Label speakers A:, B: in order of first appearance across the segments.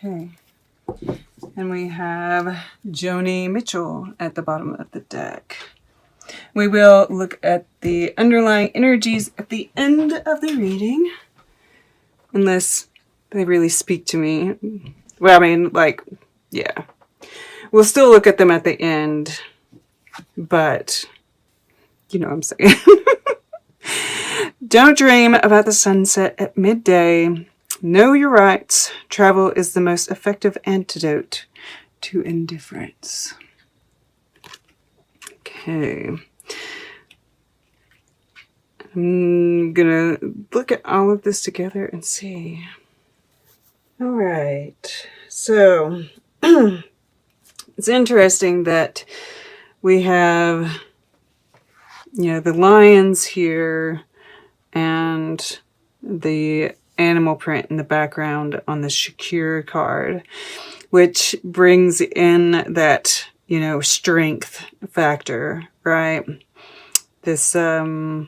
A: Okay. And we have Joni Mitchell at the bottom of the deck. We will look at the underlying energies at the end of the reading. Unless they really speak to me. Well, I mean, like, yeah. We'll still look at them at the end. But, you know what I'm saying. Don't dream about the sunset at midday. Know your rights. Travel is the most effective antidote to indifference. Okay. I'm gonna look at all of this together and see. All right. So it's interesting that we have, you know, the lions here and the animal print in the background on the Shakira card, which brings in that, you know, strength factor, right? This will,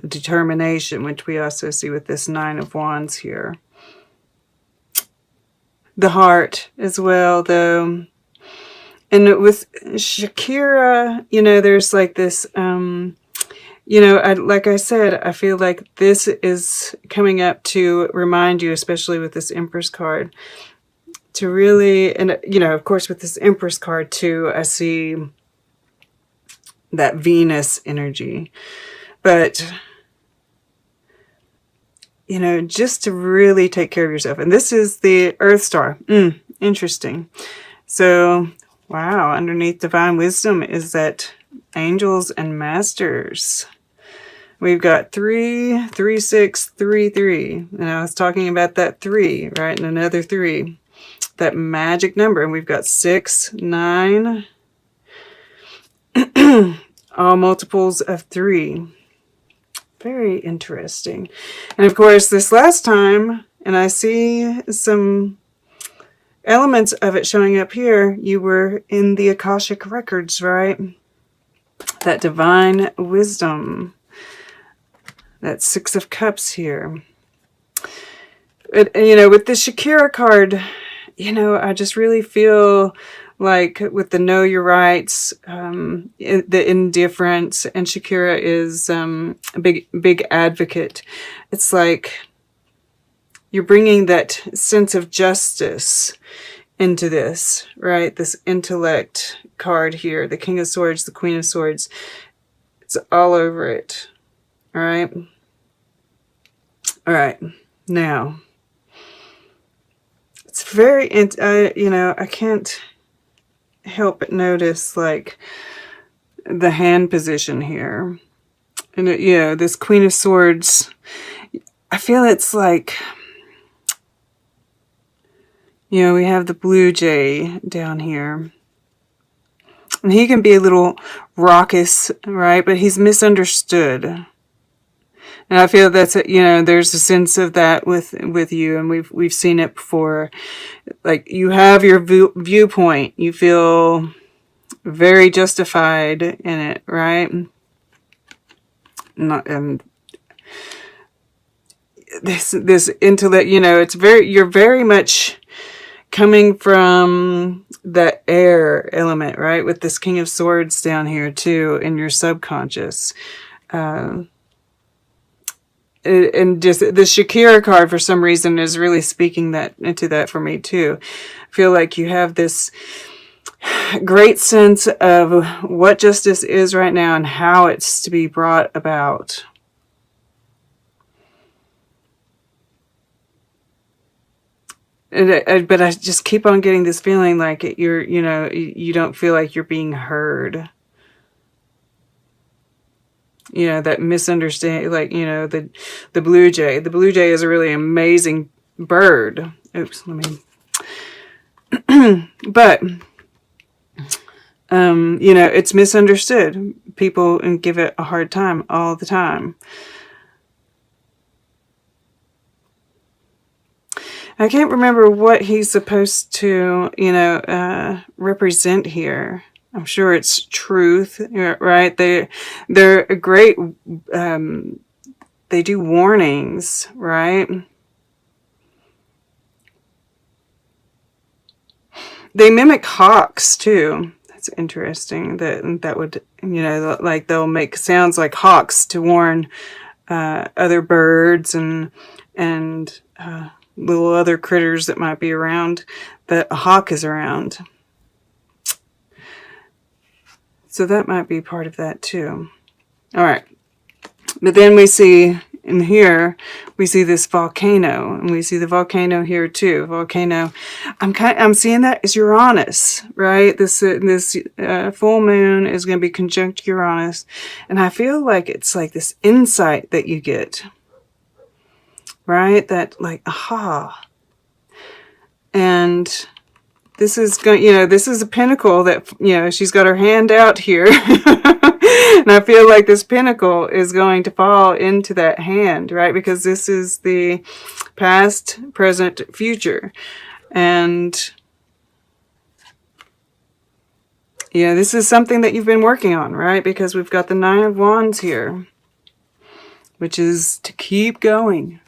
A: determination, which we also see with this Nine of Wands here. The heart as well, though. And with Shakira, you know, there's like this, you know, like I said, I feel like this is coming up to remind you, especially with this Empress card, to really, and, you know, of course, with this Empress card too, I see that Venus energy. But, you know, just to really take care of yourself. And this is the Earth Star. Interesting. So, wow, underneath Divine Wisdom is that Angels and Masters. We've got 3, 3, 6, 3, 3. And I was talking about that 3, right? And another 3. That magic number. And we've got 6, 9. All multiples of 3. Very interesting. And of course, this last time, and I see some elements of it showing up here, you were in the Akashic Records, right? That Divine Wisdom. That 6 of Cups here. You know, with the Shakira card, you know, I just really feel like with the Know Your Rights, the indifference, and Shakira is a big advocate. It's like you're bringing that sense of justice into this, right? This intellect card here, the King of Swords, the Queen of Swords. It's all over it, all right? All right, now, it's very, you know, I can't help but notice, like, the hand position here. And, you know, this Queen of Swords, I feel it's like, you know, we have the blue jay down here. And he can be a little raucous, right? But he's misunderstood. And I feel that's, you know, there's a sense of that with you, and we've seen it before. Like, you have your viewpoint, you feel very justified in it, right? And this intellect, you know, you're very much coming from the air element, right? With this King of Swords down here too, in your subconscious. And just the Shakira card for some reason is really speaking that into that for me too. I feel like you have this great sense of what justice is right now and how it's to be brought about. But I just keep on getting this feeling like you know, you don't feel like you're being heard. You know, that misunderstanding, like, you know, the blue jay. The blue jay is a really amazing bird. Oops, let me. But, you know, it's misunderstood. People give it a hard time all the time. I can't remember what he's supposed to, you know, represent here. I'm sure it's truth, right? They're a great, they do warnings, right? They mimic hawks too. That's interesting. That would, you know, like they'll make sounds like hawks to warn other birds and little other critters that might be around, that a hawk is around. So that might be part of that too. All right. But then we see in here, we see this volcano, and we see the volcano here too. Volcano. I'm seeing that as Uranus, right? This full moon is going to be conjunct Uranus, and I feel like it's like this insight that you get, right? That like, aha. And this is going, you know, this is a pinnacle that, you know, she's got her hand out here. And I feel like this pinnacle is going to fall into that hand, right? Because this is the past, present, future. And yeah, this is something that you've been working on, right? Because we've got the Nine of Wands here, which is to keep going.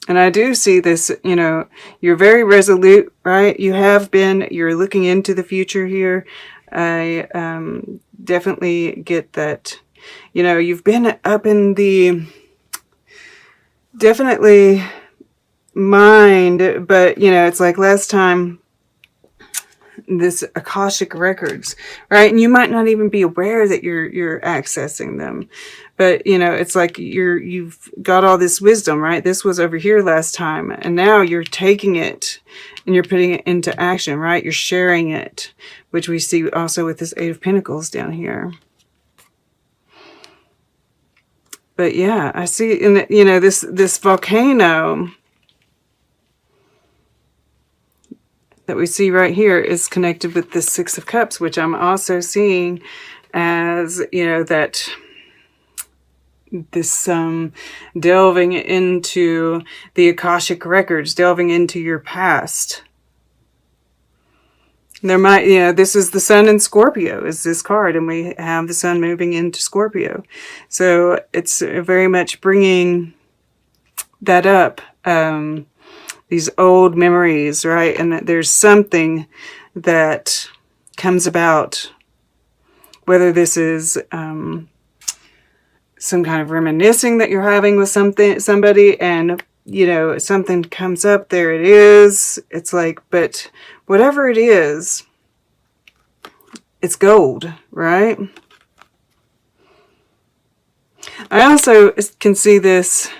A: And I do see this, you know, you're very resolute, right? You have been, you're looking into the future here. I definitely get that, you know, you've been up in the, definitely mind, but, you know, it's like last time, this Akashic records, right? And you might not even be aware that you're accessing them, but you know, it's like you've got all this wisdom, right? This was over here last time, and now you're taking it and you're putting it into action, right? You're sharing it, which we see also with this Eight of Pentacles down here. But yeah, I see in the, you know, this volcano that we see right here is connected with the Six of Cups, which I'm also seeing as, you know, that this delving into the Akashic records, delving into your past. There might, you know, this is the Sun in Scorpio is this card, and we have the Sun moving into Scorpio. So it's very much bringing that up. These old memories, right? And that there's something that comes about, whether this is some kind of reminiscing that you're having with somebody, and, you know, something comes up, there it is. It's like, but whatever it is, it's gold, right? I also can see this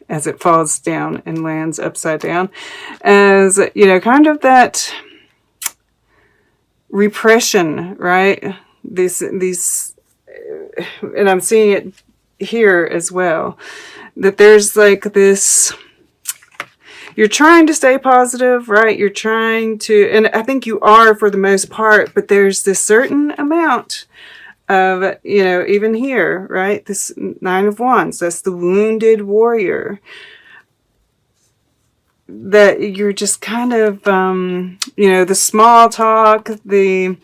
A: as it falls down and lands upside down as, you know, kind of that repression, right? These, and I'm seeing it here as well, that there's like this, you're trying to stay positive, right? You're trying to, and I think you are for the most part, but there's this certain amount of, you know, even here, right? This Nine of Wands, that's the wounded warrior. That you're just kind of, you know, the small talk, the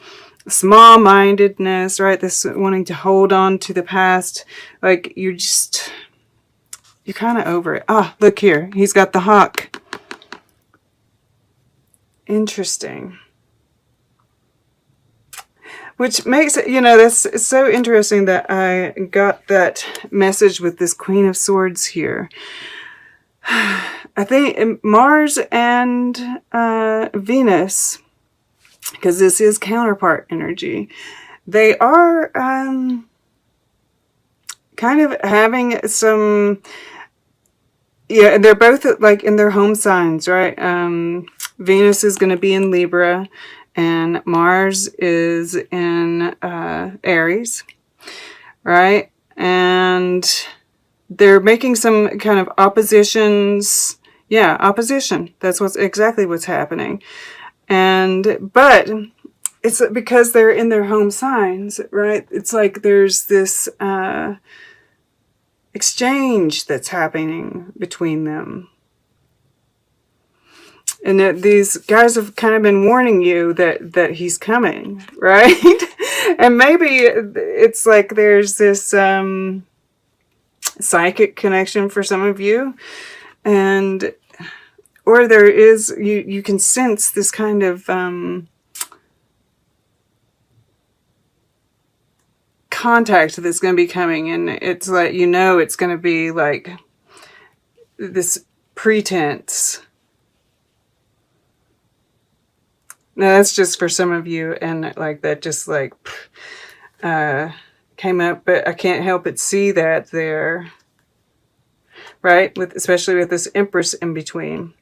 A: small-mindedness, right? This wanting to hold on to the past. Like, you're kind of over it. Ah, look here. He's got the hawk. Interesting. Which makes it, you know, that's so interesting that I got that message with this Queen of Swords here. I think Mars and Venus, because this is counterpart energy, they are kind of having some, yeah, they're both like in their home signs, right? Venus is going to be in Libra, and Mars is in Aries, right? And they're making some kind of oppositions. Yeah, opposition. That's exactly what's happening. But it's because they're in their home signs, right? It's like there's this exchange that's happening between them. And that these guys have kind of been warning you that he's coming, right? And maybe it's like there's this psychic connection for some of you, and or there is, you can sense this kind of contact that's going to be coming, and it's like, you know, it's going to be like this pretense. Now that's just for some of you, and like that just like came up, but I can't help but see that there, right? Especially with this Empress in between.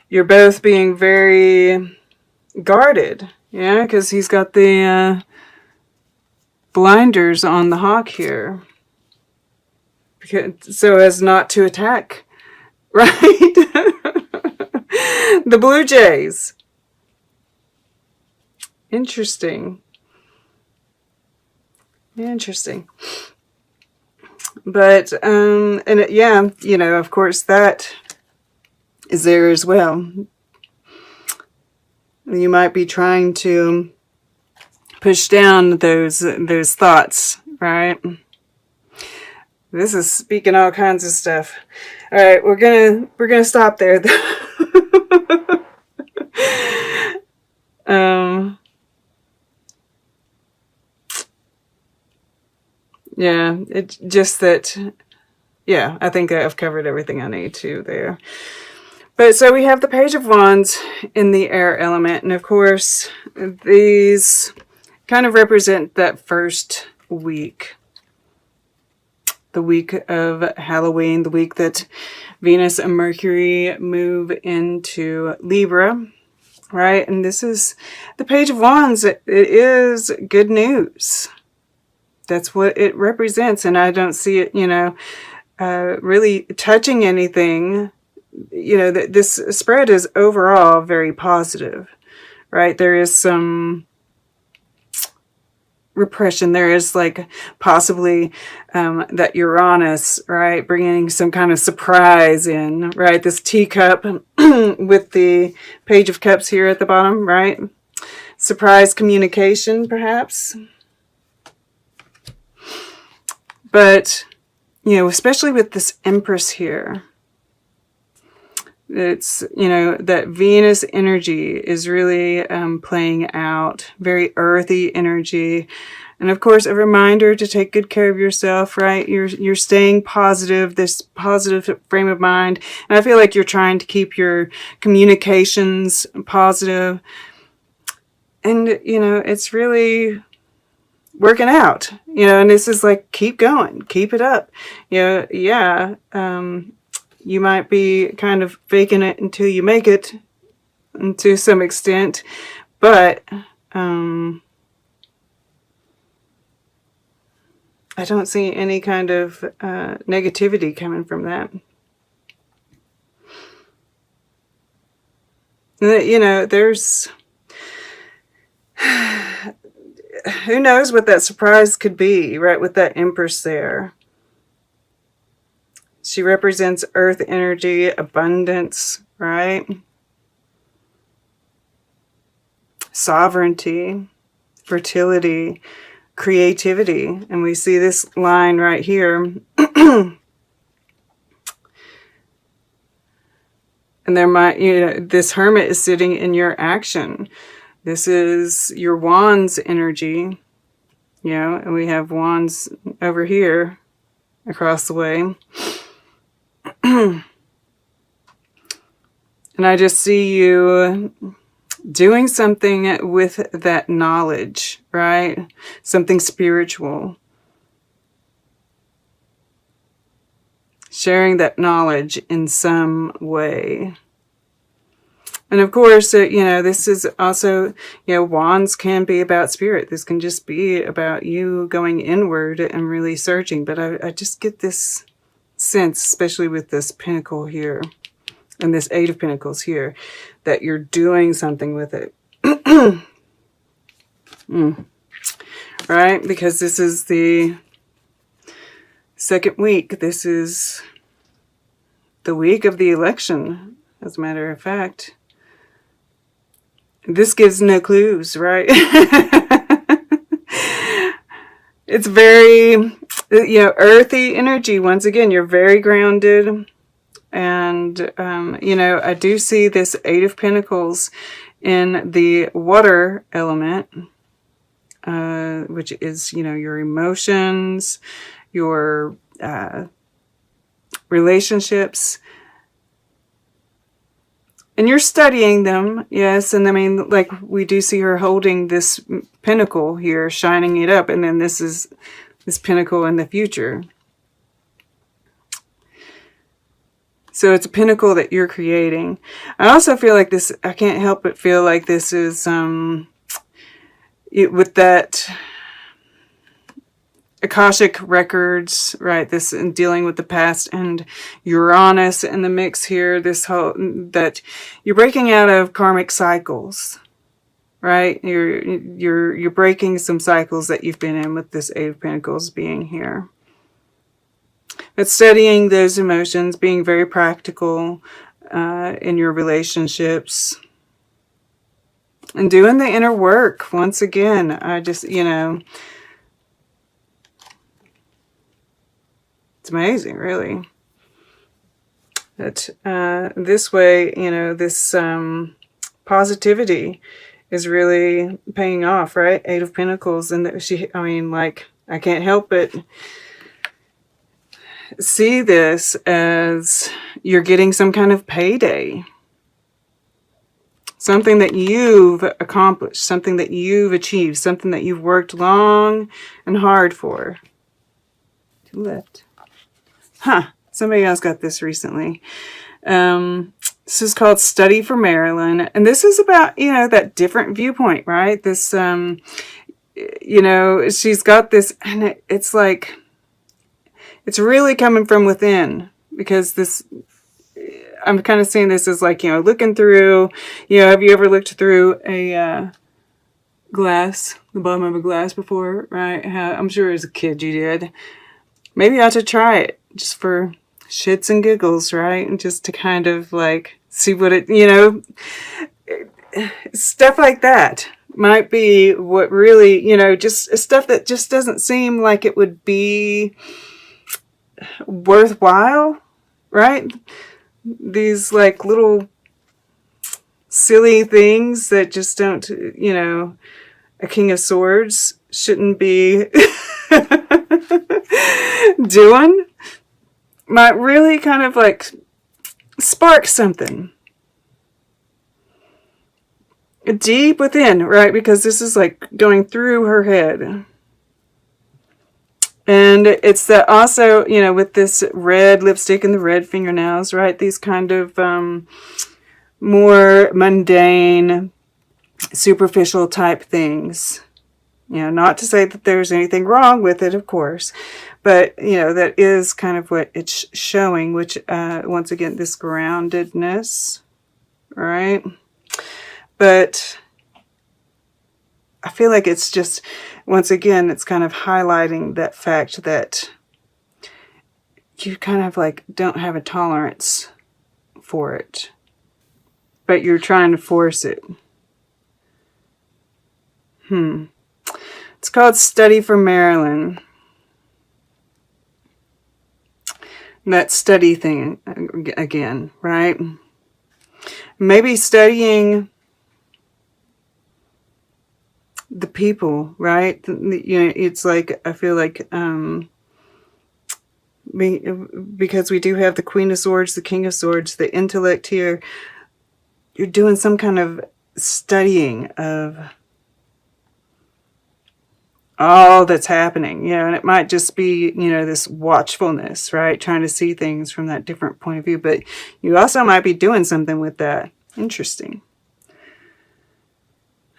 A: You're both being very guarded, yeah, because he's got the blinders on the hawk here, so as not to attack, right? The Blue Jays. Interesting. Interesting. But, and yeah, you know, of course, that is there as well. You might be trying to push down those thoughts, right? This is speaking all kinds of stuff. All right, we're gonna stop there. Yeah, it's just that, yeah, I think I've covered everything I need to there. But so we have the Page of Wands in the air element. And of course, these kind of represent that first week. The week of Halloween, the week that Venus and Mercury move into Libra, right? And this is the Page of Wands. It is good news. That's what it represents. And I don't see it, you know, really touching anything. You know, this spread is overall very positive, right? There is some repression. There is like possibly that Uranus, right, bringing some kind of surprise in, right? This teacup with the Page of Cups here at the bottom, right? Surprise communication, perhaps. But, you know, especially with this Empress here, it's, you know, that Venus energy is really playing out, very earthy energy. And of course, a reminder to take good care of yourself, right? You're staying positive, this positive frame of mind. And I feel like you're trying to keep your communications positive. And, you know, it's really working out, you know, and this is like, keep going, keep it up. You know, yeah, you might be kind of faking it until you make it, to some extent, but I don't see any kind of negativity coming from that. You know, there's who knows what that surprise could be, right, with that Empress there. She represents earth energy, abundance, right? Sovereignty, fertility, creativity. And we see this line right here. And there might, you know, this Hermit is sitting in your action. This is your Wands energy, you know, and we have Wands over here across the way. And I just see you doing something with that knowledge, right? Something spiritual. Sharing that knowledge in some way. And of course, you know, this is also, you know, Wands can be about spirit. This can just be about you going inward and really searching. But I just get this sense, especially with this Pentacle here and this Eight of Pentacles here, that you're doing something with it. Right? Because this is the second week. This is the week of the election, as a matter of fact. This gives no clues, right? It's very, you know, earthy energy. Once again, you're very grounded. And, you know, I do see this Eight of Pentacles in the water element, which is, you know, your emotions, your relationships. And you're studying them, yes. And I mean, like, we do see her holding this pentacle here, shining it up. And then this is this pentacle in the future. So it's a pinnacle that you're creating. I also feel like this, I can't help but feel like this is, with that Akashic records, right? This in dealing with the past and Uranus in the mix here. This whole, that you're breaking out of karmic cycles, right? You're breaking some cycles that you've been in with this Eight of Pentacles being here. But studying those emotions, being very practical in your relationships, and doing the inner work. Once again, I just, you know, it's amazing, really. That this way, you know, this positivity is really paying off, right? Eight of Pentacles. And that she, I mean, like, I can't help but see this as you're getting some kind of payday. Something that you've accomplished, something that you've achieved, something that you've worked long and hard for. To the left. Huh. Somebody else got this recently. This is called Study for Marilyn. And this is about, you know, that different viewpoint, right? This, you know, she's got this, and it's like, it's really coming from within, because this, I'm kind of seeing this as like, you know, looking through, you know, have you ever looked through a glass, the bottom of a glass before, right? I'm sure as a kid you did. Maybe I ought to try it just for shits and giggles, right? And just to kind of like see what it, you know, stuff like that might be what really, you know, just stuff that just doesn't seem like it would be worthwhile, right? These like little silly things that just don't, you know, a King of Swords shouldn't be doing, might really kind of like spark something deep within, right? Because this is like going through her head. And it's that also, you know, with this red lipstick and the red fingernails, right? These kind of more mundane, superficial type things. You know, not to say that there's anything wrong with it, of course. But, you know, that is kind of what it's showing, which, once again, this groundedness, right? But I feel like it's just, once again, it's kind of highlighting that fact that you kind of like don't have a tolerance for it, but you're trying to force it. It's called Study for Marilyn. That study thing again, right? Maybe studying the people, right? You know, it's like, I feel like, because we do have the Queen of Swords, the King of Swords, the intellect here, you're doing some kind of studying of all that's happening, you know, and it might just be, you know, this watchfulness, right? Trying to see things from that different point of view, but you also might be doing something with that. Interesting.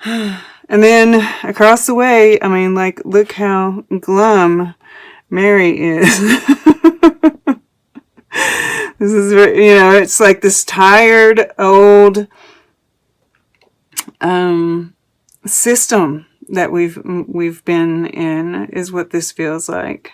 A: And then across the way, I mean, like, look how glum Mary is. This is, you know, it's like this tired, old system that we've been in is what this feels like.